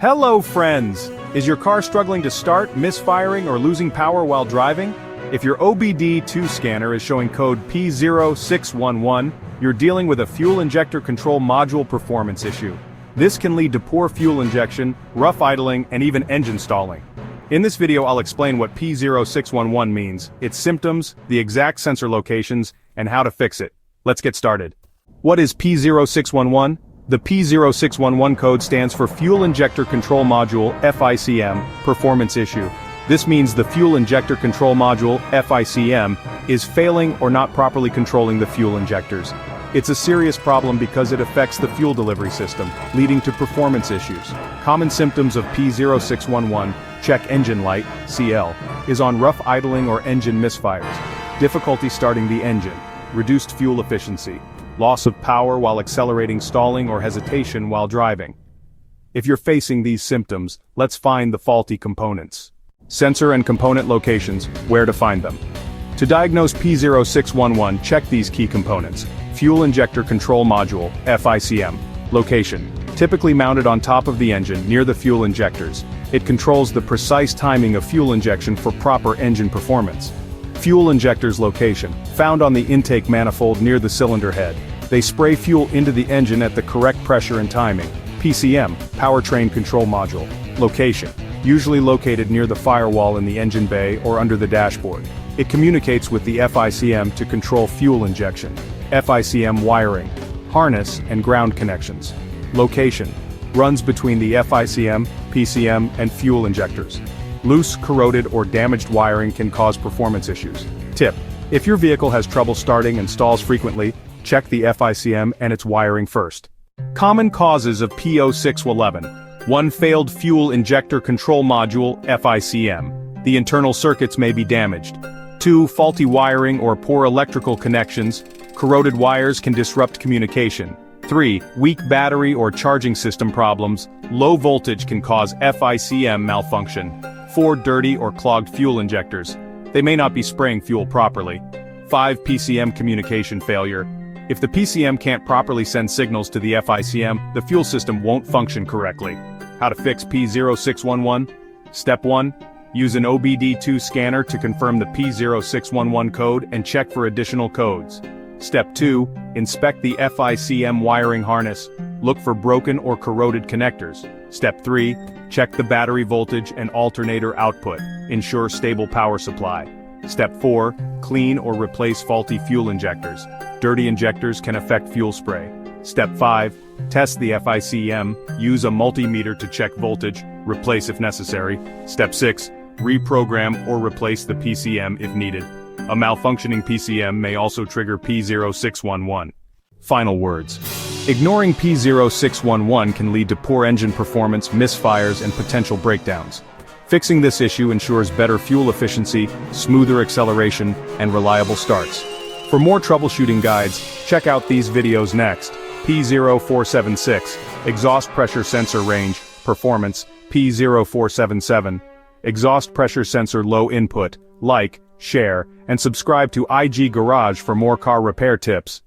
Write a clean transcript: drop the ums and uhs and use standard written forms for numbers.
Hello friends! Is your car struggling to start, misfiring, or losing power while driving? If your obd2 scanner is showing code P0611, you're dealing with a fuel injector control module performance issue. This can lead to poor fuel injection, rough idling, and even engine stalling. In this video I'll explain what P0611 means, its symptoms, the exact sensor locations, and how to fix it. Let's get started. What is P0611? The P0611 code stands for Fuel Injector Control Module FICM performance issue. This means the Fuel Injector Control Module FICM is failing or not properly controlling the fuel injectors. It's a serious problem because it affects the fuel delivery system, leading to performance issues. Common symptoms of P0611, check engine light, CL, is on rough idling or engine misfires, difficulty starting the engine, reduced fuel efficiency, loss of power while accelerating, stalling, or hesitation while driving. If you're facing these symptoms, let's find the faulty components. Sensor and component locations, where to find them. To diagnose P0611, check these key components. Fuel Injector Control Module, FICM. Location. Typically mounted on top of the engine, near the fuel injectors. It controls the precise timing of fuel injection for proper engine performance. Fuel injectors location, found on the intake manifold near the cylinder head. They spray fuel into the engine at the correct pressure and timing. PCM, Powertrain Control Module. Location, usually located near the firewall in the engine bay or under the dashboard. It communicates with the FICM to control fuel injection. FICM wiring, harness and ground connections. Location, runs between the FICM, PCM, and fuel injectors. Loose, corroded, or damaged wiring can cause performance issues. Tip: if your vehicle has trouble starting and stalls frequently, check the FICM and its wiring first. Common causes of P0611. 1. Failed Fuel Injector Control Module, FICM. The internal circuits may be damaged. 2. Faulty wiring or poor electrical connections. Corroded wires can disrupt communication. 3. Weak battery or charging system problems. Low voltage can cause FICM malfunction. 4. Dirty or clogged fuel injectors. They may not be spraying fuel properly. 5. PCM communication failure. If the PCM can't properly send signals to the FICM, the fuel system won't function correctly. How to fix P0611? Step 1. Use an obd2 scanner to confirm the P0611 code and check for additional codes. Step 2. Inspect the FICM wiring harness. Look for broken or corroded connectors. Step 3. Check the battery voltage and alternator output. Ensure stable power supply. Step 4. Clean or replace faulty fuel injectors. Dirty injectors can affect fuel spray. Step 5. Test the FICM. Use a multimeter to check voltage. Replace if necessary. Step 6. Reprogram or replace the PCM if needed. A malfunctioning PCM may also trigger P0611. Final words. Ignoring P0611 can lead to poor engine performance, misfires, and potential breakdowns. Fixing this issue ensures better fuel efficiency, smoother acceleration, and reliable starts. For more troubleshooting guides, check out these videos next. P0476, Exhaust Pressure Sensor Range, Performance, P0477. Exhaust Pressure Sensor Low Input. Like, share, and subscribe to IG Garage for more car repair tips.